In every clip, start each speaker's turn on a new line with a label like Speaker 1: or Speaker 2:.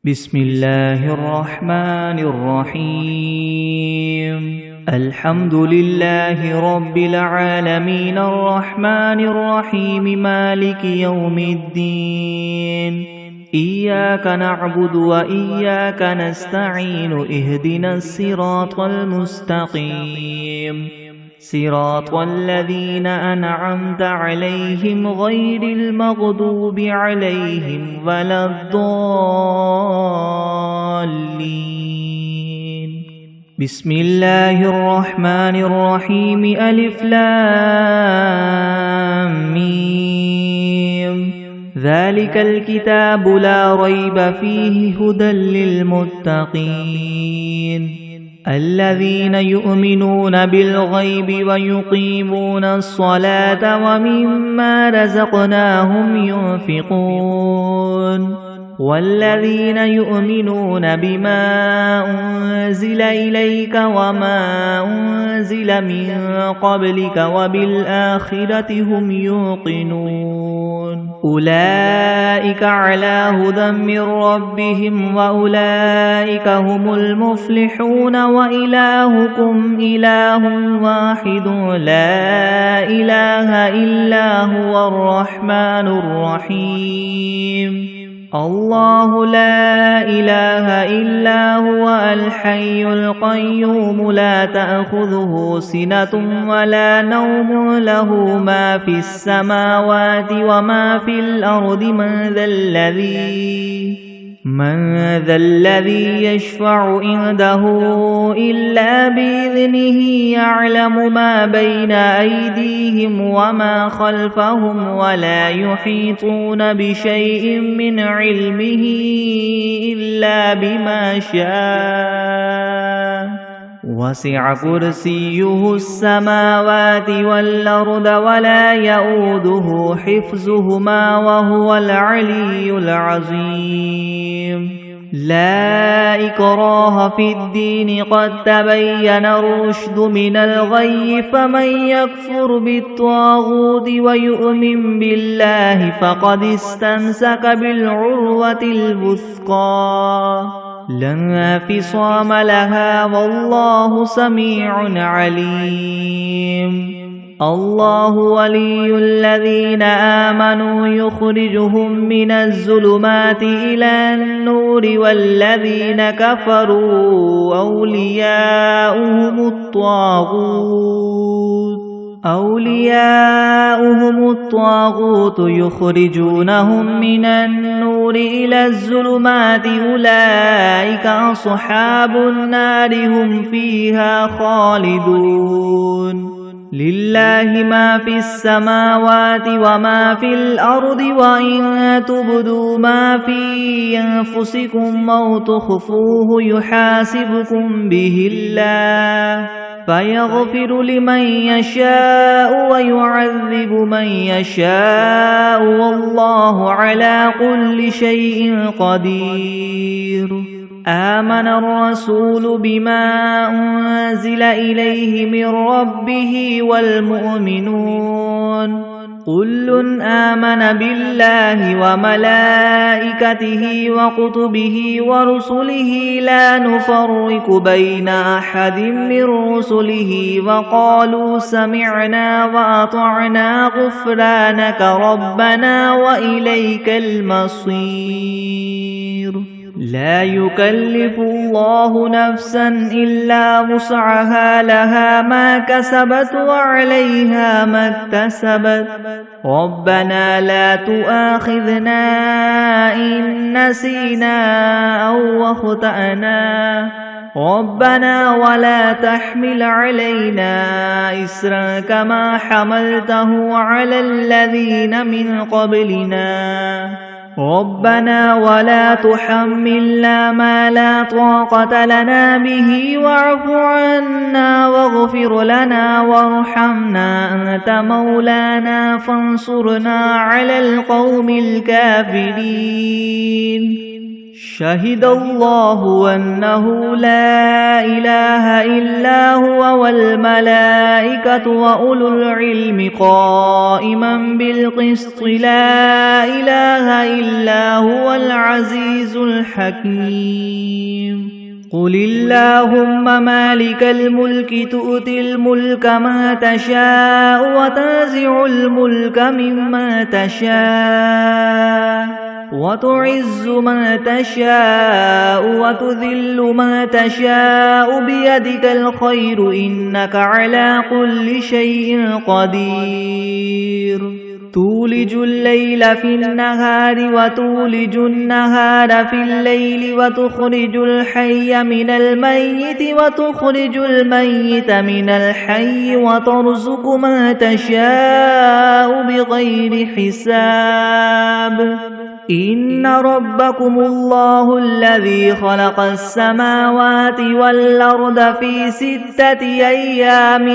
Speaker 1: بسم الله الرحمن الرحيم الحمد لله رب العالمين الرحمن الرحيم مالك يوم الدين إياك نعبد وإياك نستعين اهدنا الصراط المستقيم صراط الذين أنعمت عليهم غير المغضوب عليهم ولا الضالين بسم الله الرحمن الرحيم ألف لام ميم ذلك الكتاب لا ريب فيه هدى للمتقين الذين يؤمنون بالغيب ويقيمون الصلاة ومما رزقناهم ينفقون والذين يؤمنون بما أنزل إليك وما أنزل من قبلك وبالآخرة هم يوقنون أولئك على هدى من ربهم وأولئك هم المفلحون وإلهكم إله واحد لا إله إلا هو الرحمن الرحيم الله لا إله إلا هو الحي القيوم لا تأخذه سنة ولا نوم له ما في السماوات وما في الأرض من ذا الذي يشفع عنده إلا بإذنه يعلم ما بين أيديهم وما خلفهم ولا يحيطون بشيء من علمه إلا بما شاء وسع كرسيه السماوات والأرض ولا يؤوده حفظهما وهو العلي العظيم لا إكراه في الدين قد تبين الرشد من الغي فمن يكفر بالطاغوت ويؤمن بالله فقد استمسك بالعروة الوثقى لا انفصام لها والله سميع عليم الله ولي الذين آمنوا يخرجهم من الظلمات إلى النور والذين كفروا أولياؤهم الطاغوت يخرجونهم من النور إلى الظلمات أولئك أصحاب النار هم فيها خالدون لله ما في السماوات وما في الأرض وإن تبدوا ما في أنفسكم أو تخفوه يحاسبكم به الله فيغفر لمن يشاء ويعذب من يشاء والله على كل شيء قدير آمن الرسول بما أنزل إليه من ربه والمؤمنون كل آمن بالله وملائكته وكتبه ورسله لا نفرق بين أحد من رسله وقالوا سمعنا وأطعنا غفرانك ربنا وإليك المصير لا يكلف الله نفسا إلا وسعها لها ما كسبت وعليها ما اكتسبت ربنا لا تؤاخذنا إن نسينا أو أخطأنا ربنا ولا تحمل علينا إسرا كما حملته على الذين من قبلنا ربنا ولا تحملنا ما لا طاقة لنا به واعف عنا واغفر لنا وارحمنا أنت مولانا فانصرنا على القوم الكافرين شهد الله أنه لا إله إلا هو والملائكة وأولو العلم قائما بالقسط لا إله إلا هو العزيز الحكيم قل اللهم مالك الملك تؤتي الملك ما تشاء وتنزع الملك مما تشاء وتعز ما تشاء وتذل ما تشاء بيدك الخير إنك على كل شيء قدير تولج الليل في النهار وتولج النهار في الليل وتخرج الحي من الميت وتخرج الميت من الحي وترزق ما تشاء بغير حساب إن ربكم الله الذي خلق السماوات والأرض في 6 أيام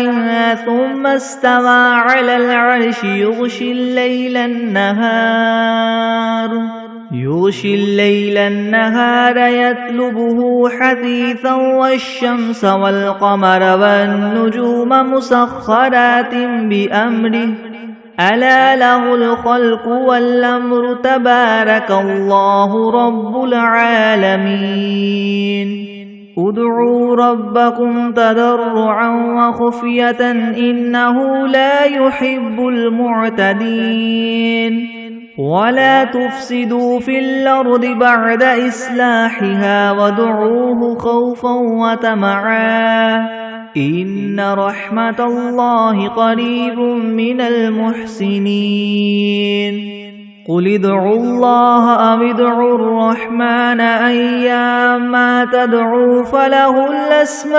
Speaker 1: ثم استوى على العرش يغشي الليل النهار يطلبه حثيثا والشمس والقمر والنجوم مسخرات بأمره ألا له الخلق والأمر تبارك الله رب العالمين ادعوا ربكم تضرعا وخفية إنه لا يحب المعتدين ولا تفسدوا في الأرض بعد إصلاحها وادعوه خوفا وطمعا إن رحمة الله قريب من المحسنين قل ادعوا الله أو ادعوا الرحمن أيما تدعوا فله الأسماء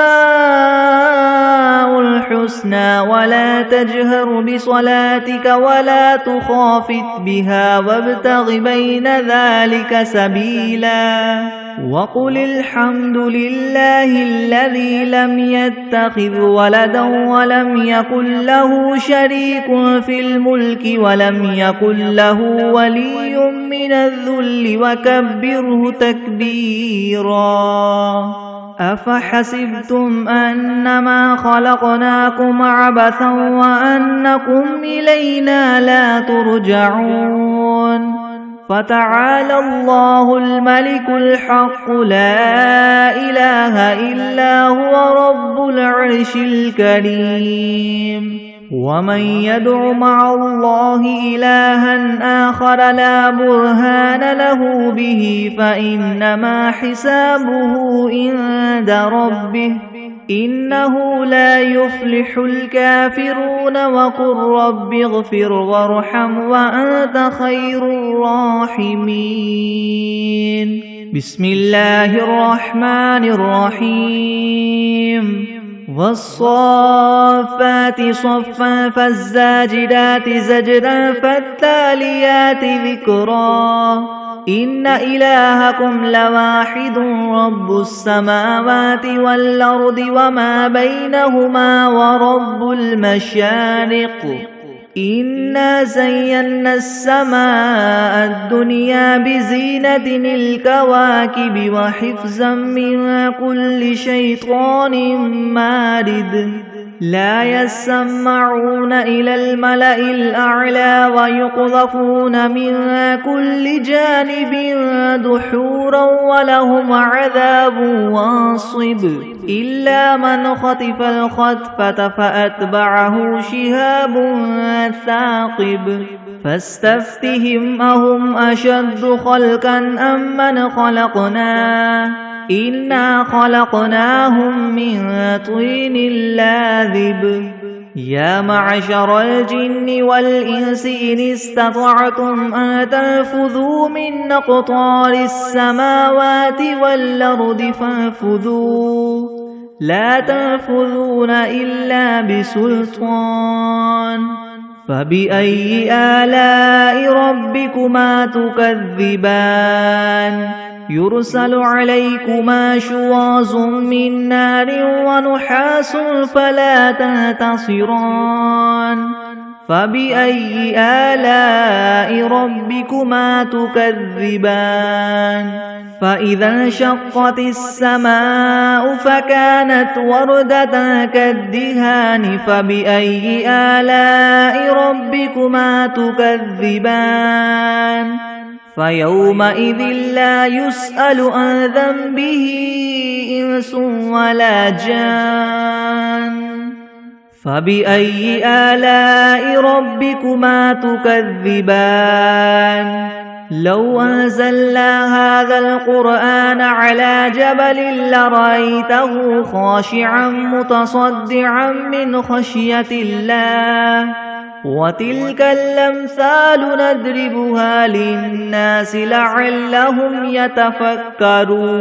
Speaker 1: الحسنى ولا تجهر بصلاتك ولا تخافت بها وابتغ بين ذلك سبيلا وقل الحمد لله الذي لم يتخذ ولدا ولم يكن له شريك في الملك ولم يكن له ولي من الذل وكبره تكبيرا أفحسبتم أنما خلقناكم عبثا وأنكم إلينا لا ترجعون فتعالى الله الملك الحق لا إله إلا هو رب العرش الكريم ومن يدع مع الله إلها آخر لا برهان له به فإنما حسابه عند ربه إنه لا يفلح الكافرون وقل رب اغفر وارحم وأنت خير الراحمين بسم الله الرحمن الرحيم والصافات صفا فالزاجرات زجرا فالتاليات ذكرا إن إلهكم لواحد رب السماوات والأرض وما بينهما ورب المشارق إنا زينا السماء الدنيا بزينة الكواكب وحفظا من كل شيطان مارد لا يسمعون إلى الملأ الأعلى ويقذفون من كل جانب دحورا ولهم عذاب واصب إلا من خطف الخطفة فأتبعه شهاب ثاقب فاستفتهم أهم أشد خلقا أم من خلقنا إنا خلقناهم من طين لاذب يا معشر الجن والإنس إن استطعتم أن تنفذوا من أقطار السماوات والأرض فانفذوا لا تنفذون إلا بسلطان فبأي آلاء ربكما تكذبان يرسل عليكما شواظ من نار ونحاس فلا تنتصران فبأي آلاء ربكما تكذبان فإذا انشقت السماء فكانت وردة كالدهان فبأي آلاء ربكما تكذبان فيومئذ لا يسأل عن ذنبه إنس ولا جان فبأي آلاء ربكما تكذبان لو أنزلنا هذا القرآن على جبل لرأيته خاشعا متصدعا من خشية الله وتلك الأمثال نضربها للناس لعلهم يتفكرون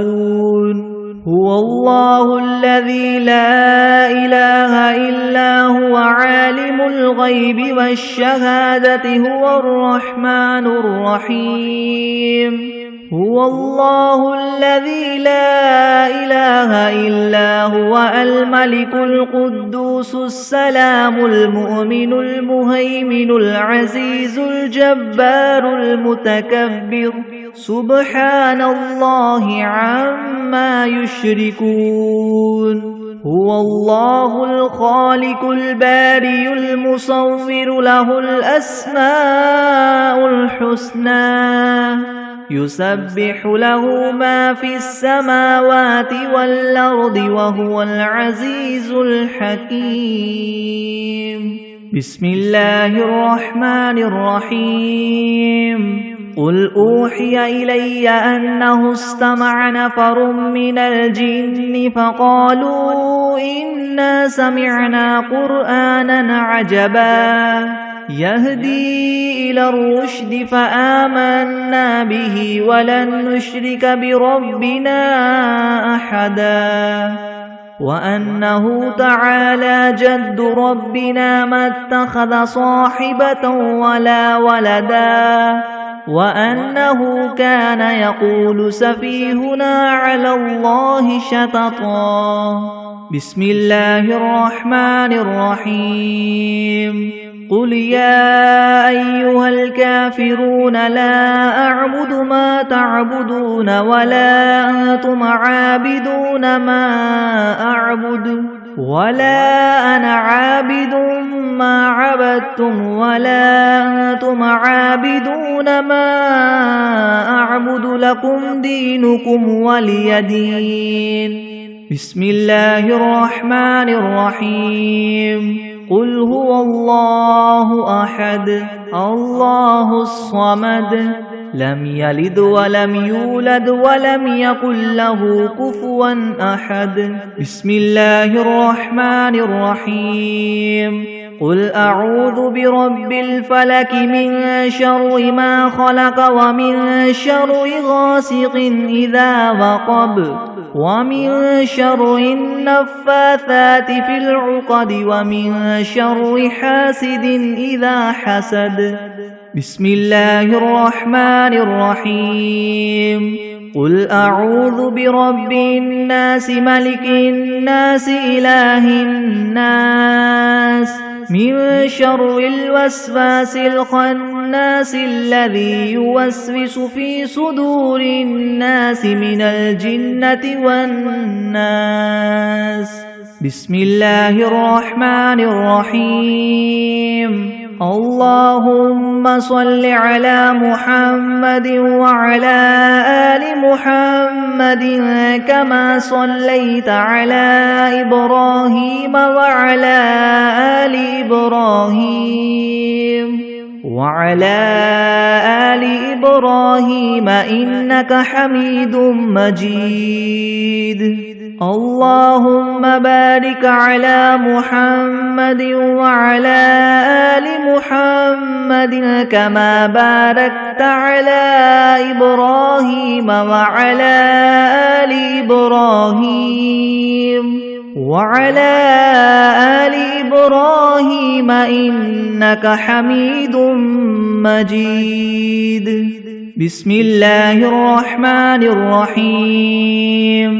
Speaker 1: هو الله الذي لا إله إلا هو عالم الغيب والشهادة هو الرحمن الرحيم هو الله الذي لا إله إلا هو الملك القدوس السلام المؤمن المهيمن العزيز الجبار المتكبر سبحان الله عما يشركون هو الله الخالق البارئ المصور له الأسماء الحسنى يسبح له ما في السماوات والأرض وهو العزيز الحكيم بسم الله الرحمن الرحيم قل أوحي إلي أنه استمع نفر من الجن فقالوا إنا سمعنا قرآنا عجبا يهدي إلى الرشد فآمنا به ولن نشرك بربنا أحدا وأنه تعالى جد ربنا ما اتخذ صاحبة ولا ولدا وأنه كان يقول سفيهنا على الله شططا بسم الله الرحمن الرحيم قل يا أيها الكافرون لا أعبد ما تعبدون ولا أنتم عابدون ما أعبد ولا أنا عابد ما عبدتم ولا أنتم عابدون ما أعبد لكم دينكم ولي دين بسم الله الرحمن الرحيم قل هو الله أحد الله الصمد لم يلد ولم يولد ولم يكن له كفوا أحد بسم الله الرحمن الرحيم قل أعوذ برب الفلك من شر ما خلق ومن شر غاسق إذا وقب ومن شر النفاثات في العقد ومن شر حاسد إذا حسد بسم الله الرحمن الرحيم قل أعوذ برب الناس ملك الناس إله الناس من شر الوسواس الخناس الذي يوسوس في صدور الناس من الجنة والناس بسم الله الرحمن الرحيم اللهم صل على محمد وعلى آل محمد كما صليت على إبراهيم وعلى آل إبراهيم إنك حميد مجيد اللهم بارك على محمد وعلى آل محمد كما باركت على إبراهيم وعلى آل إبراهيم إنك حميد مجيد بسم الله الرحمن الرحيم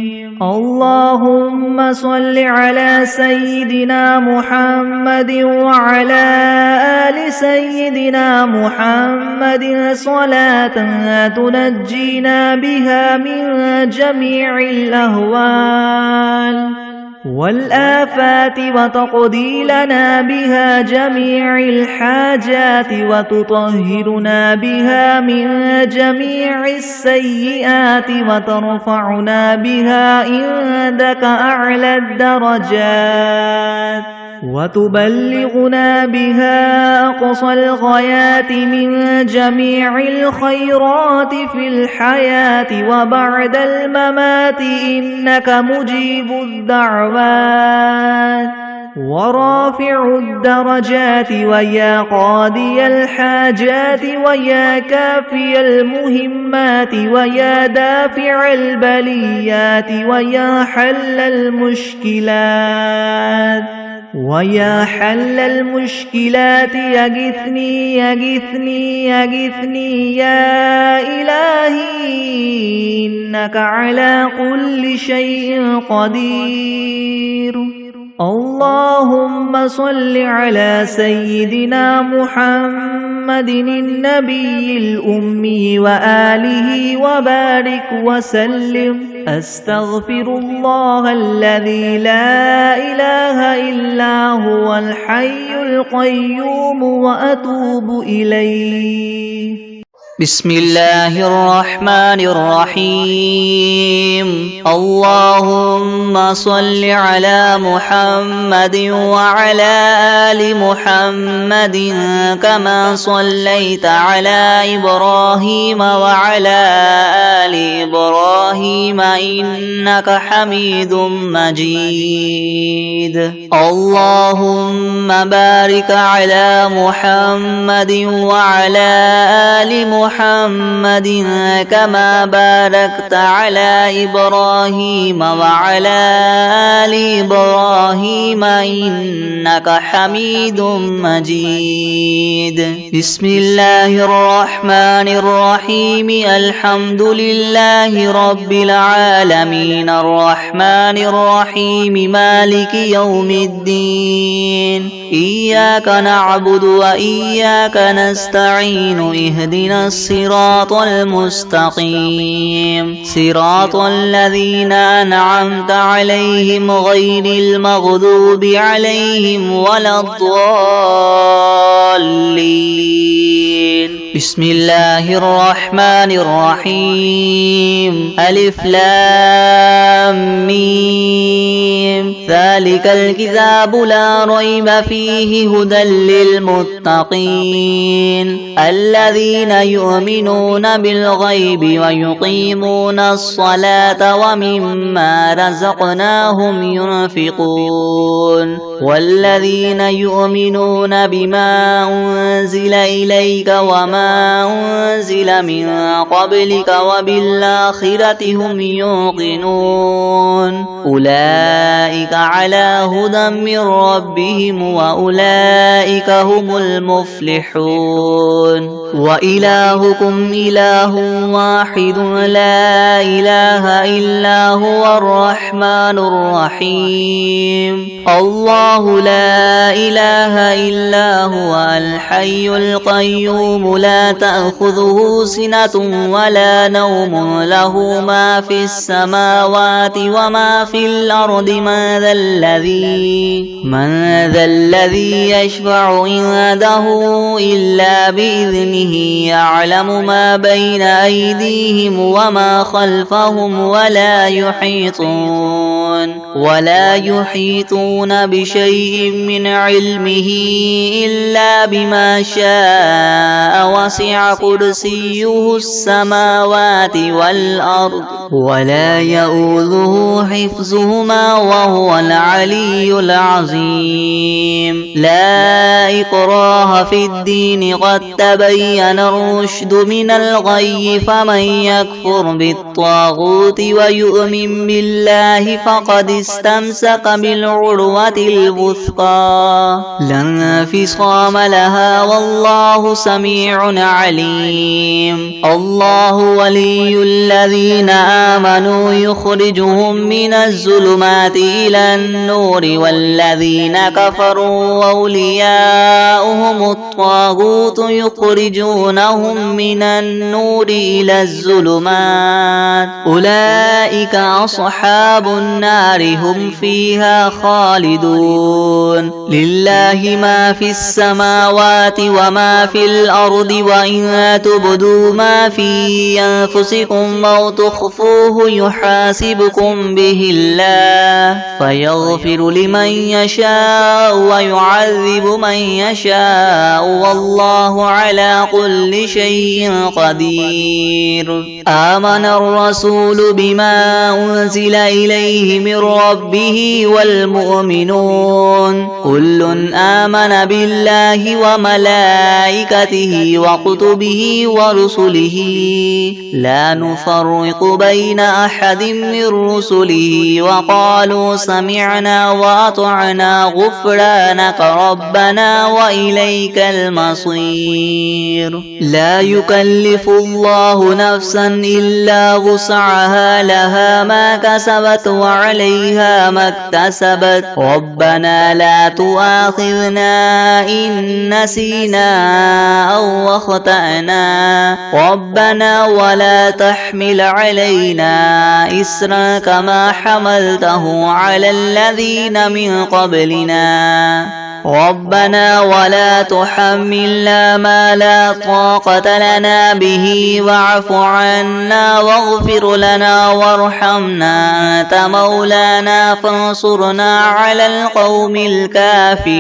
Speaker 1: اللهم صل على سيدنا محمد وعلى آل سيدنا محمد صلاة تنجينا بها من جميع الأهوال والآفات وتقضي لنا بها جميع الحاجات وتطهرنا بها من جميع السيئات وترفعنا بها عندك أعلى الدرجات وتبلغنا بها أقصى الغايات من جميع الخيرات في الحياة وبعد الممات إنك مجيب الدعوات ورافع الدرجات ويا قاضي الحاجات ويا كافي المهمات ويا دافع البليات ويا حل المشكلات ويا حل المشكلات يغثني يغثني يغثني يا إلهي إنك على كل شيء قدير. اللهم صل على سيدنا محمد النبي الأمي وآله وبارك وسلم. أستغفر الله الذي لا إله إلا هو الحي القيوم وأتوب إليه.
Speaker 2: بسم الله الرحمن الرحيم. اللهم صل على محمد وعلى آل محمد كما صليت على إبراهيم وعلى آل إبراهيم إنك حميد مجيد. اللهم بارك على محمد وعلى آل محمد كما باركت على إبراهيم وعلى آل إبراهيم إنك حميد مجيد. بسم الله الرحمن الرحيم. الحمد لله رب العالمين الرحمن الرحيم مالك يوم الدين. إياك نعبد وإياك نستعين. اهدنا الصراط المستقيم صراط الذين أنعمت عليهم غير المغضوب عليهم ولا الضالين. بسم الله الرحمن الرحيم. ألف لام ميم. ذلك الكتاب لا ريب فيه هدى للمتقين الذين يؤمنون بالغيب ويقيمون الصلاة ومما رزقناهم ينفقون والذين يؤمنون بما أنزل إليك وما أنزل من قبلك وبالآخرة هم يوقنون أولئك على هدى من ربهم وأولئك هم المفلحون. وإلهكم إله واحد لا إله إلا هو الرحمن الرحيم. الله لا إله إلا هو الحي القيوم لا تأخذه سنة ولا نوم له ما في السماوات وما في الأرض. من ذا الذي يشفع عنده إلا بإذنه. يعلم ما بين أيديهم وما خلفهم ولا يحيطون بشيء من علمه إلا بما شاء. وسع كرسيه السماوات والأرض ولا يؤوده حفظهما وهو العلي العظيم. لا إكراه في الدين قد تبين الرشد من الغي. فمن يكفر بالطاغوت ويؤمن بالله فقد فقد استمسك بالعروة الوثقى لا انفصام لها والله سميع عليم. الله ولي الذين آمنوا يخرجهم من الظلمات إلى النور والذين كفروا أولياؤهم الطاغوت يخرجونهم من النور إلى الظلمات أولئك أصحاب النار هم فيها خالدون. لله ما في السماوات وما في الأرض وإن تبدوا ما في أنفسكم أو تخفوه يحاسبكم به الله فيغفر لمن يشاء ويعذب من يشاء والله على كل شيء قدير. آمن الرسول بما أنزل إليه من ربه والمؤمنون كل آمن بالله وملائكته وكتبه ورسله لا نفرق بين أحد من رسله وقالوا سمعنا وأطعنا غفرانك ربنا وإليك المصير. لا يكلف الله نفسا إلا وسعها لها ما كسبت وعليها ما اكتسبت ربنا لا تؤاخذنا إن نسينا أو أخطأنا ربنا ولا تحمل علينا إسرا كما حملته على الذين من قبلنا ربنا ولا تحملنا ما لا طاقة لنا به واعف عنا واغفر لنا وارحمنا أنت مولانا فانصرنا على القوم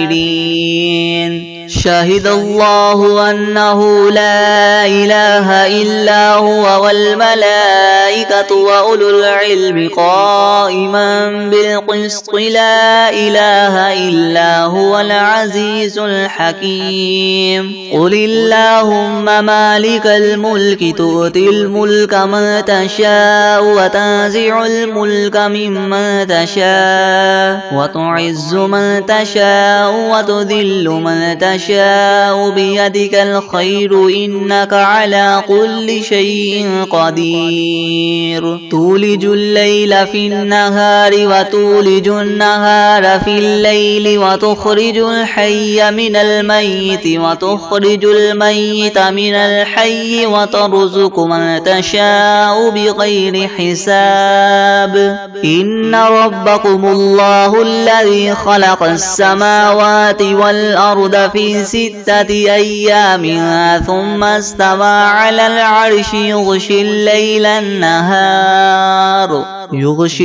Speaker 2: الكافرين. شهد الله أنه لا إله إلا هو والملائكة وأولو العلم قائما بالقسط لا إله إلا هو العزيز الحكيم. قل اللهم مالك الملك تؤتي الملك من تشاء وتنزع الملك ممن تشاء وتعز من تشاء وتذل من تشاء بيدك الخير إنك على كل شيء قدير. تولج الليل في النهار وتولج النهار في الليل وتخرج الحي من الميت وتخرج الميت من الحي وترزق من تشاء بغير حساب. إن ربكم الله الذي خلق السماوات والأرض في 6 أيام ثم استوى على العرش يغشي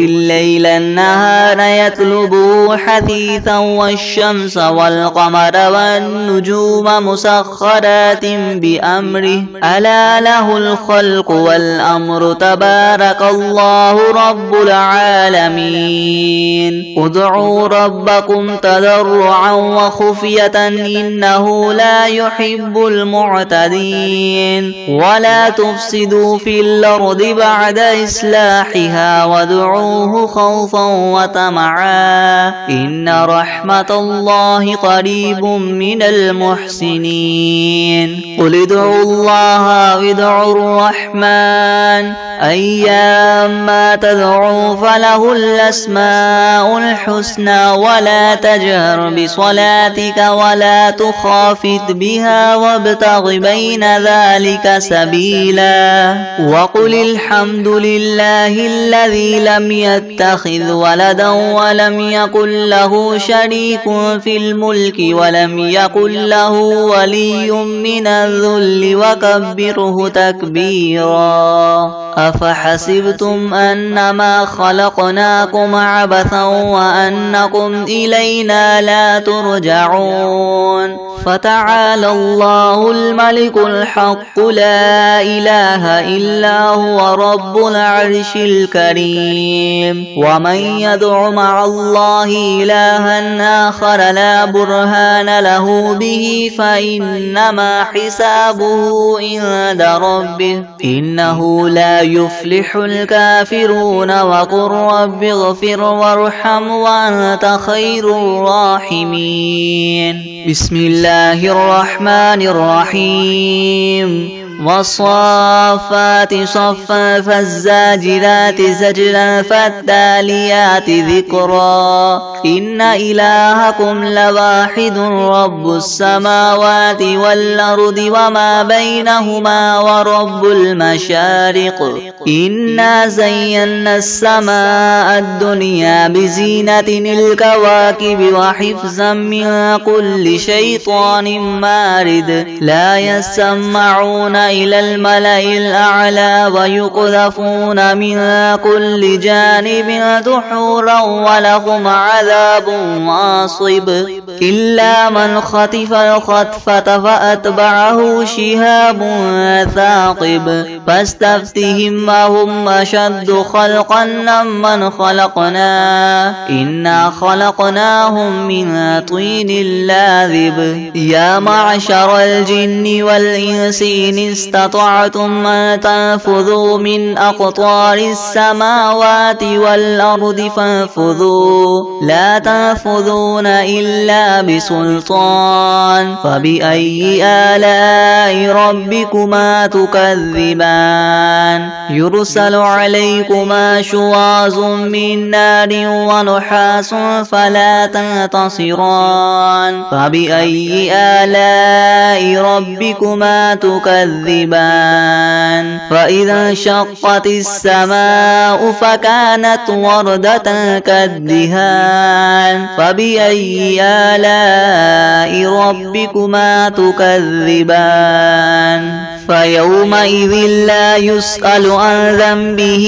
Speaker 2: الليل النهار يطلبه حثيثا والشمس والقمر والنجوم مسخرات بأمره ألا له الخلق والأمر تبارك الله رب العالمين. ادعوا ربكم تضرعا وخفية إنه لا يحب المعتدين. ولا تفسدوا في الأرض بعد إصلاحها وادعوه خوفا وطمعا إن رحمة الله قريب من المحسنين. قل ادعوا الله وادعوا الرحمن أيما تدعوا فله الأسماء الحسنى ولا تجهر بصلاتك ولا تخافت بها وابتغ بين ذلك سبيلا. وقل الحمد لله الذي لم يتخذ ولدا ولم يكن له شريك في الملك ولم يكن له ولي من الذل وكبره تكبيرا. أفحسبتم أنما خلقناكم عبثا وأنكم إلينا لا ترجعون. فتعالى الله الملك الحق لا إله إلا هو رب العرش الكريم. ومن يدع مع الله إلها آخر لا برهان له به فإنما حسابه عند ربه إنه لا يفلح الكافرون وقل رب اغفر وارحم وأنت خير الراحمين. بسم الله الرحمن الرحيم. والصافات صفا فالزاجرات زجرا فالتاليات ذكرا إن إلهكم لواحد رب السماوات والأرض وما بينهما ورب المشارق إنا زينا السماء الدنيا بزينة الكواكب وحفظا من كل شيطان مارد لا يسمعون إلى الملأ الأعلى ويقذفون من كل جانب دحورا ولهم عذاب واصب إلا من خطف الخطفة فأتبعه شهاب ثاقب فاستفتهم أهم أشد خلقا ممن خلقنا إنا خلقناهم من طين لاذب يا معشر الجن والإنس إن استطعتم أن تنفذوا من أقطار السماوات والأرض فانفذوا لا تنفذون إلا بسلطان فبأي آلاء ربكما تكذبان يرسل عليكما شواظ من نار ونحاس فلا تنتصران فبأي آلاء ربكما تكذبان فإذا انشقت السماء فكانت وردة كالدهان فبأي آلاء ربكما تكذبان فيومئذ لا يسأل عن ذنبه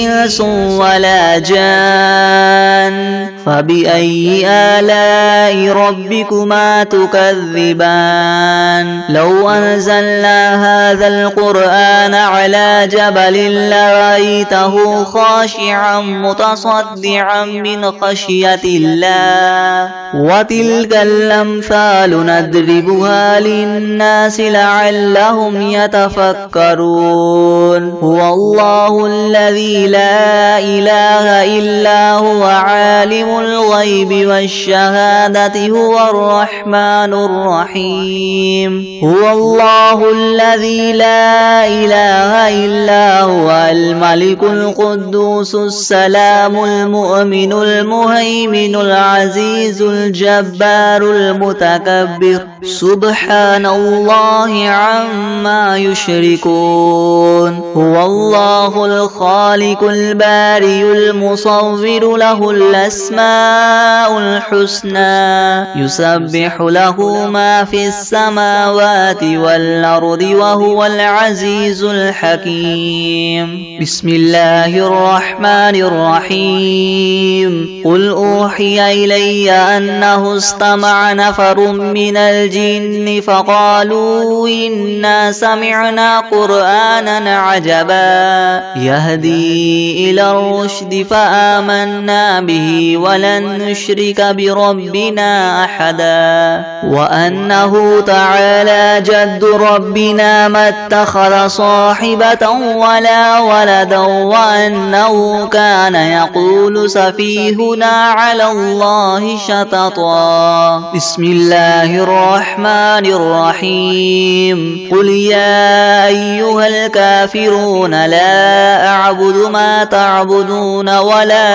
Speaker 2: إنس ولا جان فبأي آلاء ربكما تكذبان لو أنزلنا هذا القرآن على جبل لرأيته خاشعا متصدعا من خشية الله وتلك الأمثال نضربها للناس لعلهم يتفكرون هو الله الذي لا إله إلا هو عالم الغيب والشهادة هو الرحمن الرحيم هو الله الذي لا إله إلا هو الملك القدوس السلام المؤمن المهيمن العزيز الجبار المتكبر سبحان الله عما يشركون هو الله الخالق البارئ المصور له الأسماء الحسنى يسبح له ما في السماوات والأرض وهو العزيز الحكيم بسم الله الرحمن الرحيم قل أوحي إلي أنه استمع نفر من الجن فقالوا إنا سمعنا قرآنا عجبا يهدي إلى الرشد فآمنا به ولن نشرك بربنا أحدا وأنه تعالى جد ربنا ما اتخذ صاحبة ولا ولدا وأنه كان يقول سفيهنا على الله شططا بسم الله الرحمن الرحيم قل يا أيها الكافرون لا أعبد ما تعبدون ولا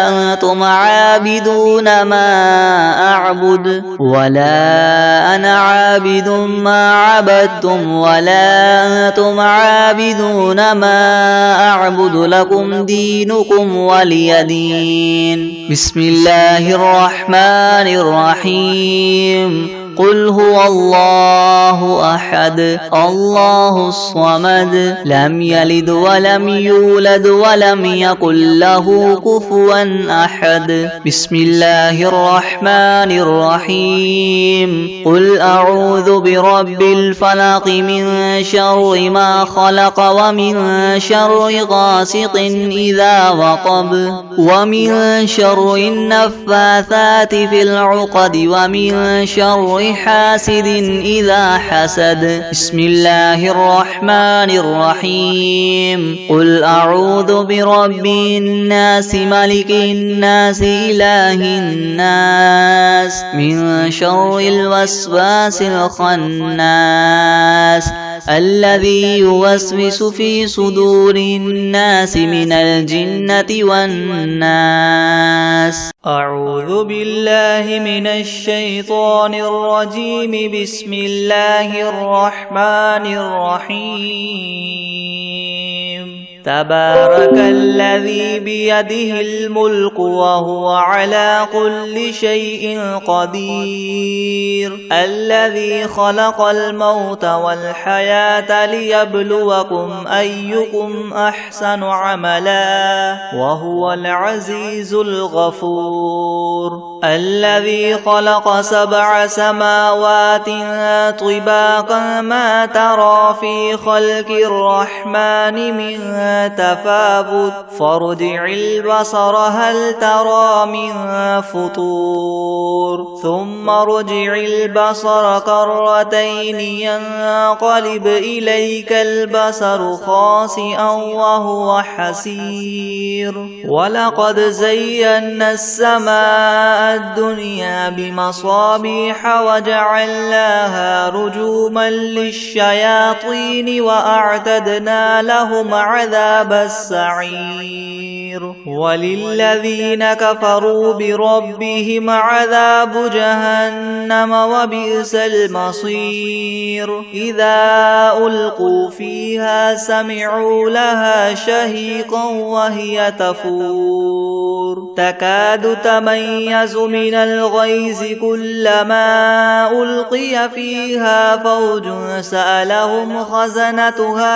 Speaker 2: أنتم عابدون ما أعبد ولا أنا عابد ما عبدتم ولا أنتم عابدون ما أعبد لكم دينكم ولي دين بسم الله الرحمن الرحيم قل هو الله أحد الله الصمد لم يلد ولم يولد ولم يكن له كفوا أحد بسم الله الرحمن الرحيم قل أعوذ برب الفلق من شر ما خلق ومن شر غاسق إذا وقب ومن شر النفاثات في العقد ومن شر شر حاسد إذا حسد. بسم الله الرحمن الرحيم. قل أعوذ برب الناس ملك الناس إله الناس من شر الوسواس الخناس الذي يوسوس في صدور الناس من الجنة والناس.
Speaker 1: أعوذ بالله من الشيطان الرجيم. بسم الله الرحمن الرحيم. تبارك الذي بيده الملك وهو على كل شيء قدير. الذي خلق الموت والحياة ليبلوكم أيكم أحسن عملا وهو العزيز الغفور. الذي خلق 7 سماوات طباقا ما ترى في خلق الرحمن من تفاوت فارجع البصر هل ترى من فطور ثم ارجع البصر كرتين ينقلب إليك البصر خاسئا وهو حسير. ولقد زينا السماء الدنيا بمصابيح وجعلناها رجوما للشياطين وأعتدنا لهم عذاب السعير. وللذين كفروا بربهم عذاب جهنم وبئس المصير. إذا ألقوا فيها سمعوا لها شهيقا وهي تفور تكاد تميز من الغيظ كلما ألقي فيها فوج سألهم خزنتها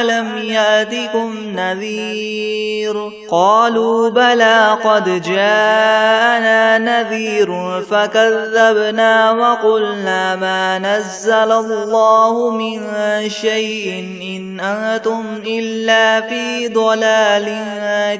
Speaker 1: ألم يأتكم نذير قالوا بلى قد جاءنا نذير فكذبنا وقلنا ما نزل الله من شيء إن أنتم إلا في ضلال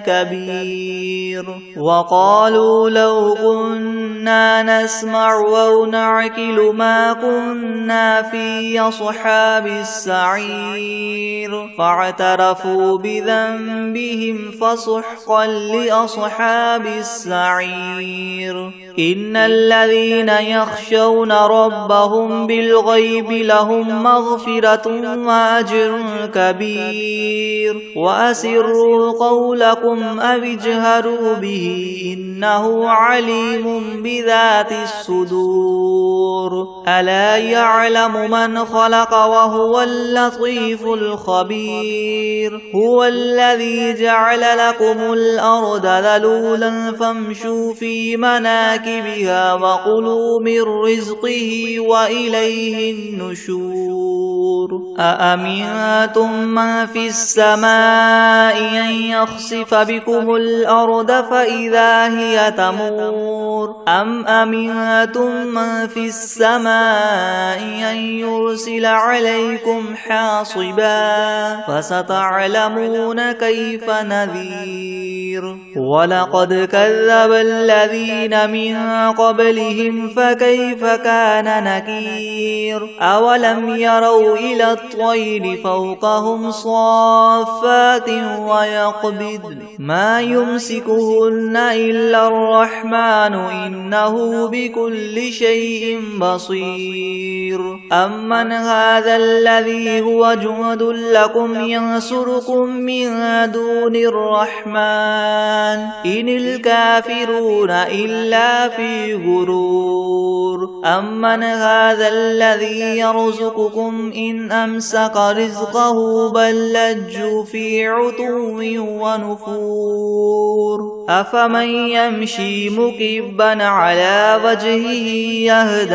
Speaker 1: كبير. وقالوا لو كنا نسمع أو نعقل ما كنا في أصحاب السعير فاعترفوا بذنبهم فسحقا لأصحاب السعير. إن الذين يخشون ربهم بالغيب لهم مغفرة وأجر كبير. وأسروا قولكم أو اجهروا به إنه عليم بذات الصدور. ألا يعلم من خلق وهو اللطيف الخبير. هو الذي جعل لكم الأرض ذلولا فامشوا في مناكبها وكلوا من رزقه وإليه النشور. أأمنتم من في السماء أن يخسف بكم الأرض فإذا هي تمور أم أمنتم من في السماء أن يرسل عليكم حاصبا فستعلمون كيف نذير. ولقد كذب الذين من قبلهم فكيف كان نكير. أولم يروا إلى الطير فوقهم صافات ويقبض ما يمسكهن إلا الرحمن إنه بكل شيء بصير. أمن هذا الذي هو جند لكم ينصركم من دون الرحمن إن الكافرون إلا في غرور. أمن هذا الذي يرزقكم إن أمسك رزقه بل لجوا في عتو ونفور. أفمن يمشي مكبا على وجهه يهدى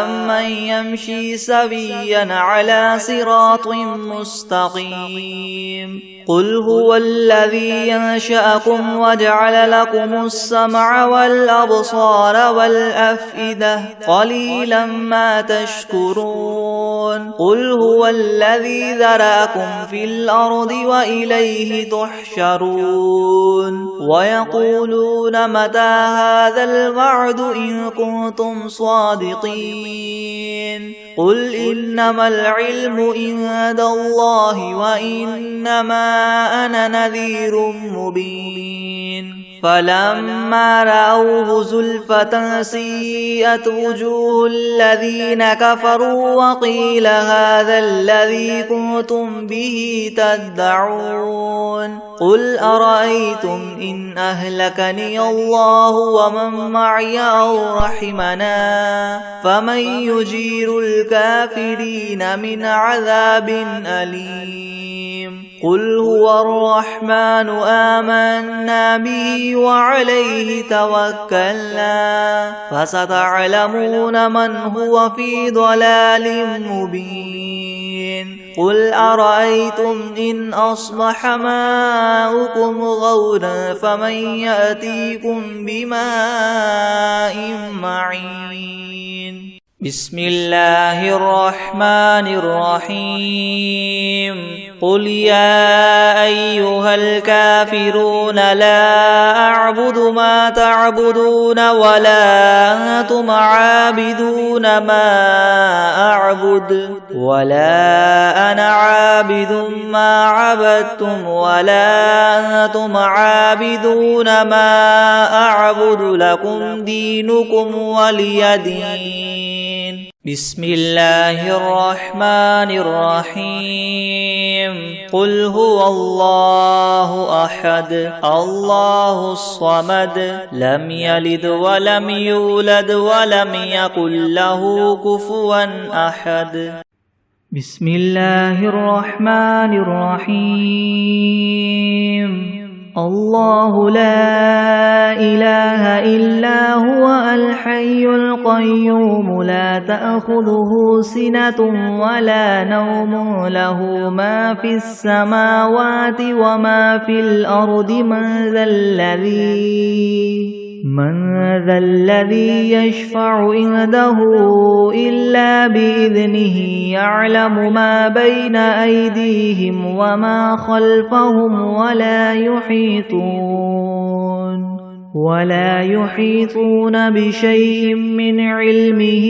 Speaker 1: أمن يمشي سويا على صراط مستقيم. قل هو الذي أنشأكم وجعل لكم السمع والأبصار والأفئدة قليلا ما تشكرون قل هو الذي ذرأكم في الأرض وإليه تحشرون ويقولون متى هذا الوعد إن كنتم صادقين قل إنما العلم عند الله وإنما أنا نذير مبين فلما رأوه زلفة سيئت وجوه الذين كفروا وقيل هذا الذي كنتم به تدعون قل أرأيتم إن أهلكني الله ومن معي أو رحمنا فمن يجير الكافرين من عذاب أليم قل هو الرحمن آمنا به وعليه توكلنا فستعلمون من هو في ضلال مبين قل أرأيتم إن أصبح ماؤكم غورا فمن يأتيكم بماء معين بسم الله الرحمن الرحيم قل يا أيها الكافرون لا أعبد ما تعبدون ولا أنتم عابدون ما أعبد ولا أنا عابد ما عبدتم ولا أنتم عابدون ما أعبد لكم دينكم ولي دين بسم الله الرحمن الرحيم قل هو الله أحد الله الصمد لم يلد ولم يولد ولم يكن له كفوا أحد بسم الله الرحمن الرحيم الله لا إله إلا هو الحي القيوم لا تأخذه سنة ولا نوم له ما في السماوات وما في الأرض من ذا الذي يشفع عنده إلا بإذنه يعلم ما بين أيديهم وما خلفهم ولا يحيطون بشيء من علمه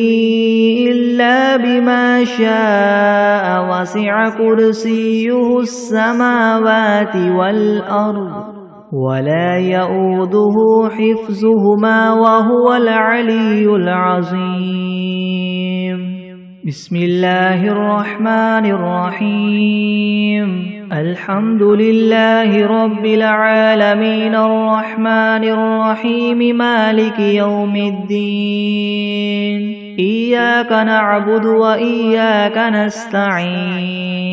Speaker 1: إلا بما شاء وسع كرسيه السماوات والأرض ولا يؤوده حفظهما وهو العلي العظيم بسم الله الرحمن الرحيم الحمد لله رب العالمين الرحمن الرحيم مالك يوم الدين إياك نعبد وإياك نستعين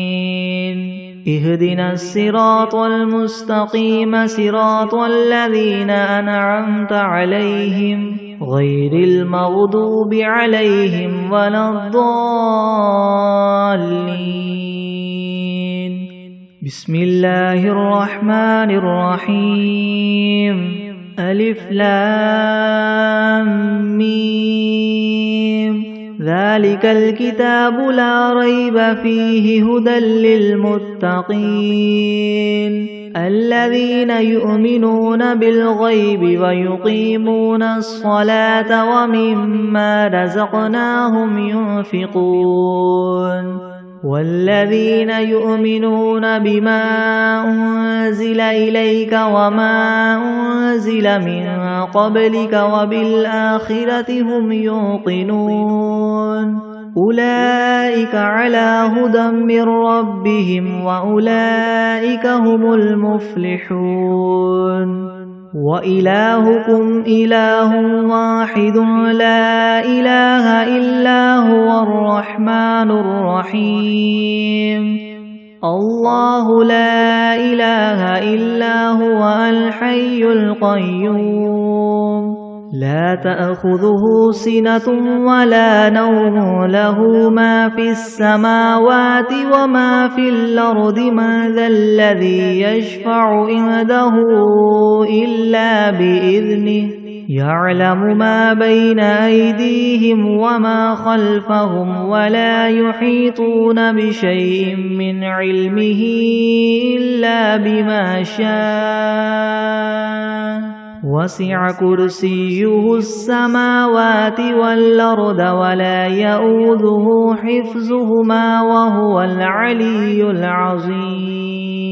Speaker 1: اهدنا الصراط المستقيم صراط الذين أنعمت عليهم غير المغضوب عليهم ولا الضالين بسم الله الرحمن الرحيم ألف لام ميم ذلك الكتاب لا ريب فيه هدى للمتقين الذين يؤمنون بالغيب ويقيمون الصلاة ومما رزقناهم ينفقون والذين يؤمنون بما أنزل إليك وما أنزل من قبلك وبالآخرة هم يوقنون أولئك على هدى من ربهم وأولئك هم المفلحون وإلهكم إله واحد لا إله إلا هو الرحمن الرحيم الله لا إله إلا هو الحي القيوم لا تأخذه سنة ولا نوم له ما في السماوات وما في الأرض من ذا الذي يشفع عنده إلا بإذنه يعلم ما بين أيديهم وما خلفهم ولا يحيطون بشيء من علمه إلا بما شاء وسع كرسيه السماوات والأرض ولا يؤوده حفظهما وهو العلي العظيم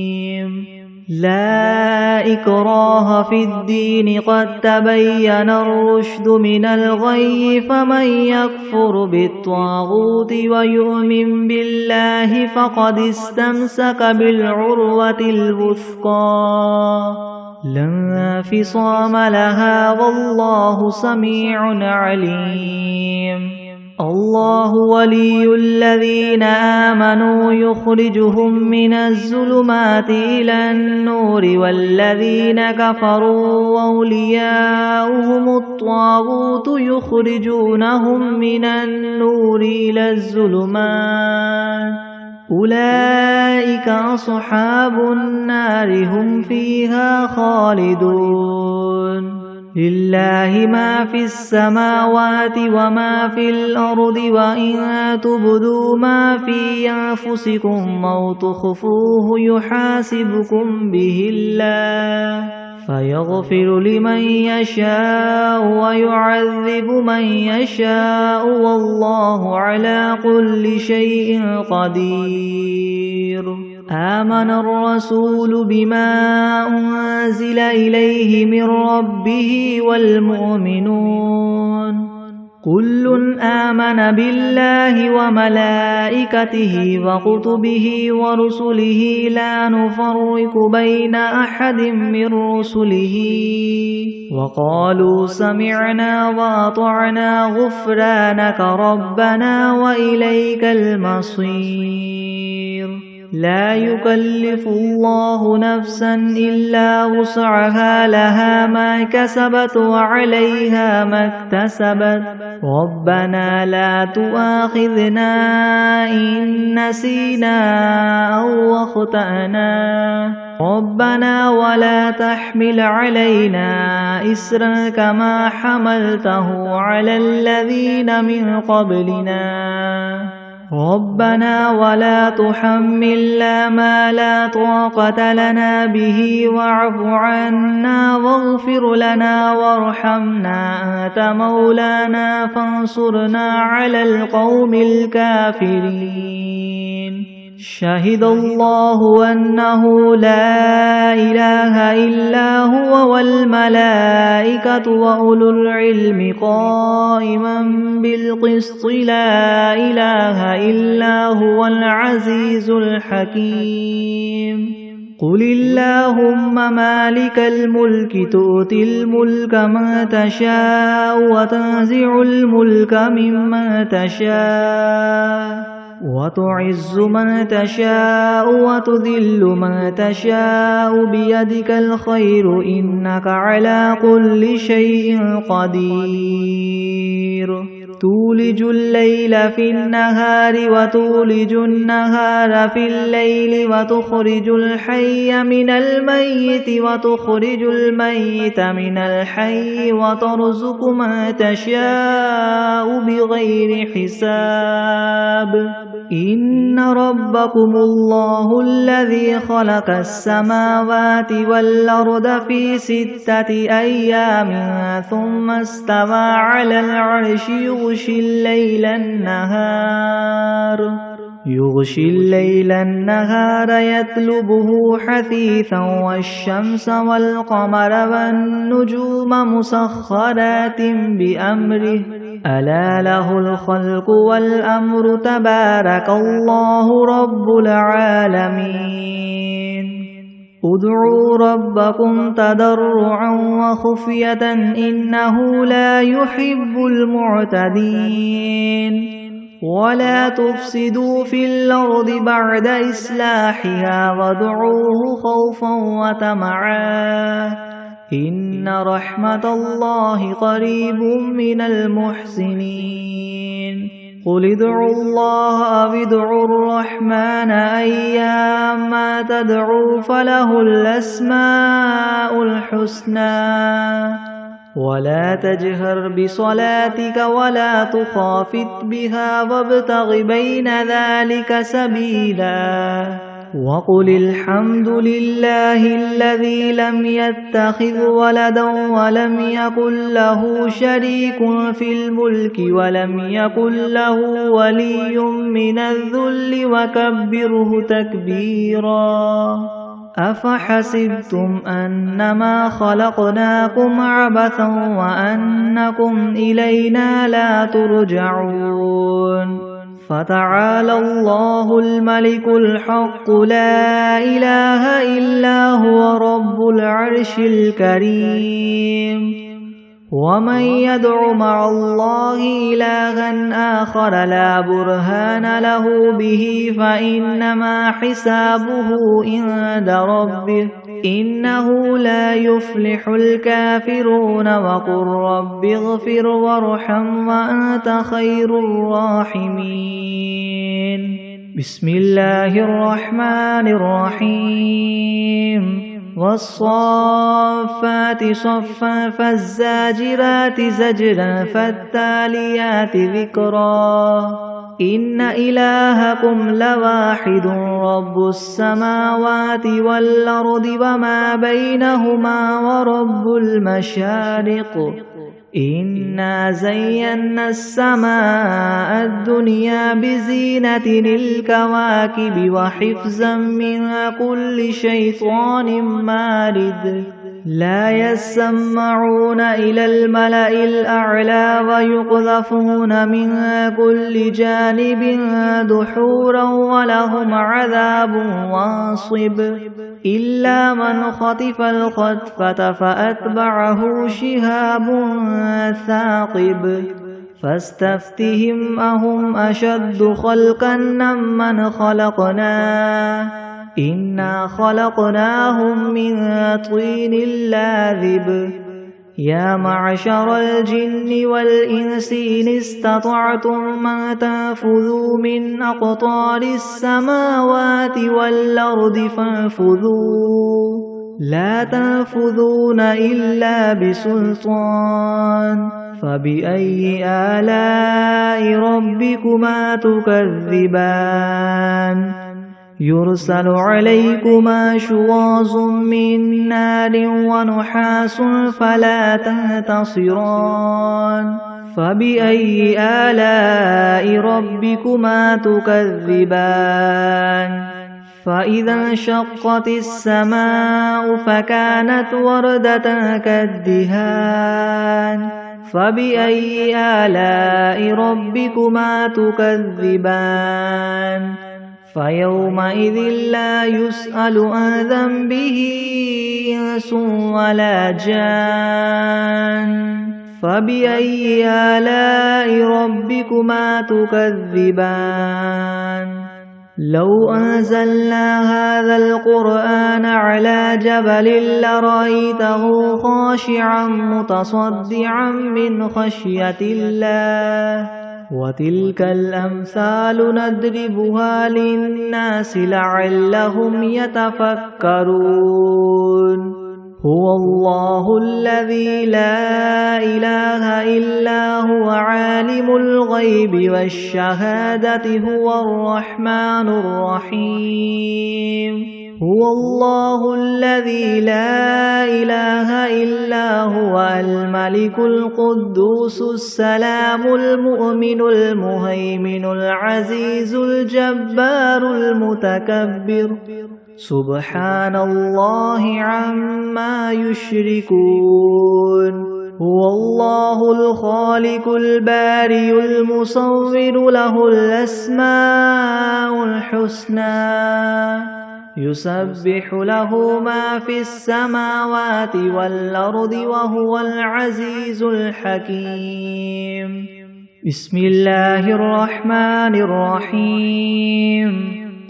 Speaker 1: لا إكراه في الدين قد تبين الرشد من الغي فمن يكفر بالطاغوت ويؤمن بالله فقد استمسك بالعروة الوثقى لا انفصام لها والله سميع عليم الله ولي الذين آمنوا يخرجهم من الظلمات إلى النور والذين كفروا أولياؤهم الطاغوت يخرجونهم من النور إلى الظلمات أولئك أصحاب النار هم فيها خالدون لله ما في السماوات وما في الأرض وإن تبدوا ما في أنفسكم أو تخفوه يحاسبكم به الله فيغفر لمن يشاء ويعذب من يشاء والله على كل شيء قدير آمن الرسول بما أنزل إليه من ربه والمؤمنون كل آمن بالله وملائكته وكتبه ورسله لا نفرق بين أحد من رسله وقالوا سمعنا وأطعنا غفرانك ربنا وإليك المصير لا يكلف الله نفسا إلا وسعها لها ما كسبت وعليها ما اكتسبت ربنا لا تؤاخذنا إن نسينا أو أخطأنا ربنا ولا تحمل علينا إسرا كما حملته على الذين من قبلنا ربنا ولا تحملنا ما لا طاقة لنا به واعف عنا واغفر لنا وارحمنا أنت مولانا فانصرنا على القوم الكافرين شهد الله أنه لا إله إلا هو والملائكة وأولو العلم قائما بالقسط لا إله إلا هو العزيز الحكيم قل اللهم مالك الملك تؤتي الملك من تشاء وتنزع الملك ممن تشاء وتعز من تشاء وتذل من تشاء بيدك الخير إنك على كل شيء قدير تولج الليل في النهار وتولج النهار في الليل وتخرج الحي من الميت وتخرج الميت من الحي وترزق من تشاء بغير حساب إن ربكم الله الذي خلق السماوات والأرض في 6 أيام ثم استوى على العرش يغشي الليل النهار يطلبه حثيثا والشمس والقمر والنجوم مسخرات بأمره ألا له الخلق والأمر تبارك الله رب العالمين ادعوا ربكم تضرعا وخفية إنه لا يحب المعتدين ولا تفسدوا في الأرض بعد إصلاحها وادعوه خوفا وطمعا إن رحمة الله قريب من المحسنين قل ادعوا الله أو ادعوا الرحمن أيما تدعوا فله الأسماء الحسنى ولا تجهر بصلاتك ولا تخافت بها وابتغ بين ذلك سبيلا وقل الحمد لله الذي لم يتخذ ولدا ولم يكن له شريك في الملك ولم يكن له ولي من الذل وكبره تكبيرا أفحسبتم أنما خلقناكم عبثا وأنكم إلينا لا ترجعون فتعالى الله الملك الحق لا إله إلا هو رب العرش الكريم ومن يدع مع الله إلها آخر لا برهان له به فإنما حسابه عند ربه إنه لا يفلح الكافرون وقل رب اغفر وارحم وأنت خير الراحمين بسم الله الرحمن الرحيم والصافات صفا فالزاجرات زجرا فالتاليات ذكرا إن إلهكم لواحد رب السماوات والأرض وما بينهما ورب المشارق إنا زينا السماء الدنيا بزينة الكواكب وحفظا من كل شيطان مارد لا يسمعون إلى الملأ الأعلى ويقذفون من كل جانب دحورا ولهم عذاب واصب إلا من خطف الخطفة فأتبعه شهاب ثاقب فاستفتهم أهم أشد خلقا ممن خلقنا إنا خلقناهم من طين لاذب يا معشر الجن والإنس إن استطعتم أن تنفذوا من أقطار السماوات والأرض فانفذوا لا تنفذون إلا بسلطان فبأي آلاء ربكما تكذبان يرسل عليكما شواظ من نار ونحاس فلا تنتصران فبأي آلاء ربكما تكذبان فإذا انشقت السماء فكانت وردة كالدهان فبأي آلاء ربكما تكذبان فيومئذ لا يسأل عن ذنبه إنس ولا جان فبأي آلاء ربكما تكذبان لو أنزلنا هذا القرآن على جبل لرأيته خاشعا متصدعا من خشية الله وتلك الأمثال نضربها للناس لعلهم يتفكرون هو الله الذي لا إله إلا هو عالم الغيب والشهادة هو الرحمن الرحيم هو الله الذي لا إله إلا هو الملك القدوس السلام المؤمن المهيمن العزيز الجبار المتكبر سبحان الله عما يشركون هو الله الخالق البارئ المصور له الأسماء الحسنى يسبح له ما في السماوات والأرض وهو العزيز الحكيم بسم الله الرحمن الرحيم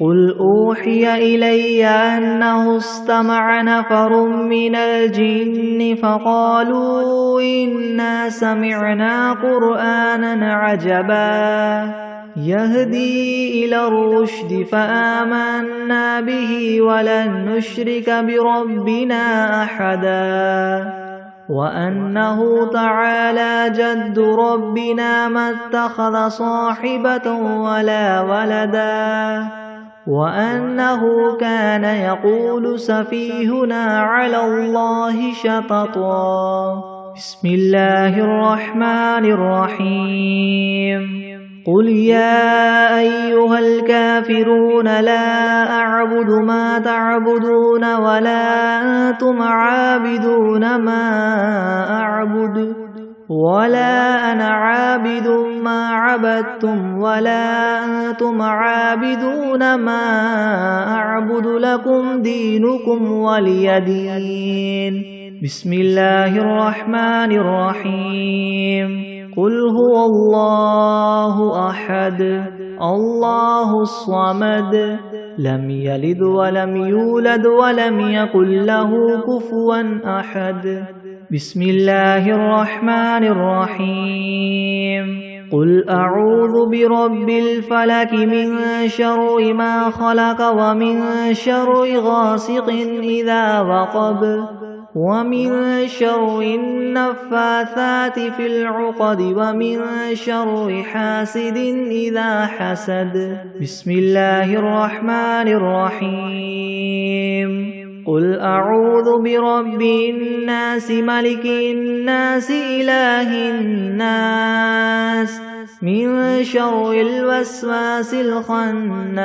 Speaker 1: قل أوحي إلي أنه استمع نفر من الجن فقالوا إنا سمعنا قرآنا عجبا يهدي إلى الرشد فآمنا به ولن نشرك بربنا أحدا وأنه تعالى جد ربنا ما اتخذ صاحبة ولا ولدا وأنه كان يقول سفيهنا على الله شططا بسم الله الرحمن الرحيم قل يا أيها الكافرون لا أعبد ما تعبدون ولا أنتم عابدون ما أعبد ولا أنا عابد ما عبدتم ولا أنتم عابدون ما أعبد لكم دينكم ولي دين بسم الله الرحمن الرحيم قل هو الله أحد الله الصمد لم يلد ولم يولد ولم يكن له كفوا أحد بسم الله الرحمن الرحيم قل أعوذ برب الفلك من شر ما خلق ومن شر غاسق إذا وقب ومن شر النفاثات في العقد ومن شر حاسد إذا حسد بسم الله الرحمن الرحيم قل أعوذ برب الناس ملك الناس إله الناس من شر الوسواس الخناس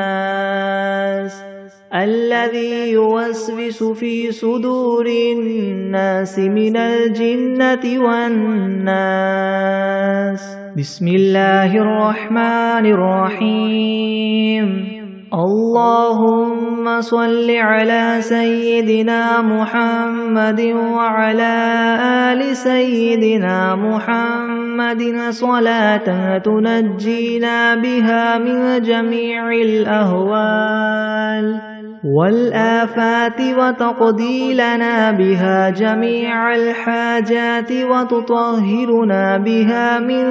Speaker 1: الذي يوسوس في صدور الناس من الجنة والناس بسم الله الرحمن الرحيم اللهم صل على سيدنا محمد وعلى آل سيدنا محمد صلاة تنجينا بها من جميع الأهوال والآفات وتقضي لنا بها جميع الحاجات وتطهرنا بها من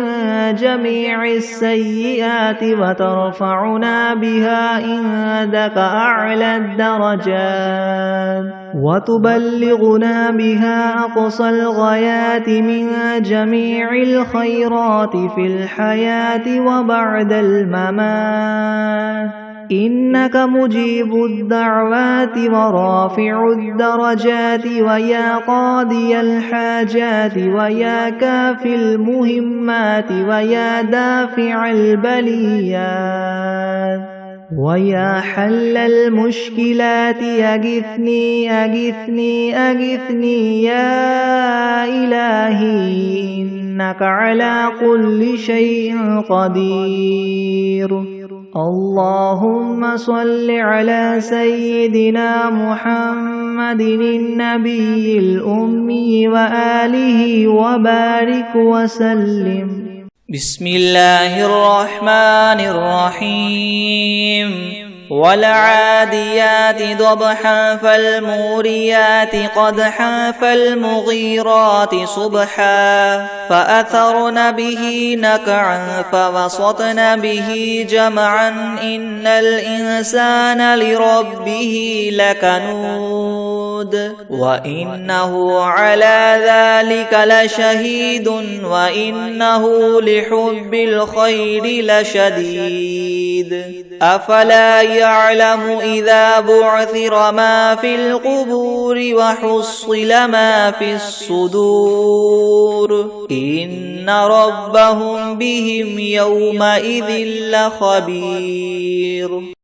Speaker 1: جميع السيئات وترفعنا بها عندك أعلى الدرجات وتبلغنا بها أقصى الغايات من جميع الخيرات في الحياة وبعد الممات إنك مجيب الدعوات ورافع الدرجات ويا قاضي الحاجات ويا كافي المهمات ويا دافع البليات ويا حل المشكلات أغثني أغثني أغثني يا إلهي إنك على كل شيء قدير اللهم صل على سيدنا محمد النبي الأمي وآله وبارك وسلم
Speaker 2: بسم الله الرحمن الرحيم والعاديات ضبحا فالموريات قدحا فالمغيرات صبحا فأثرن به نقعا فوسطن به جمعا إن الإنسان لربه لكنود وإنه على ذلك لشهيد وإنه لحب الخير لشديد أفلا يعلم إذا بعثر ما في القبور وحصل ما في الصدور إن ربهم بهم يومئذ لخبير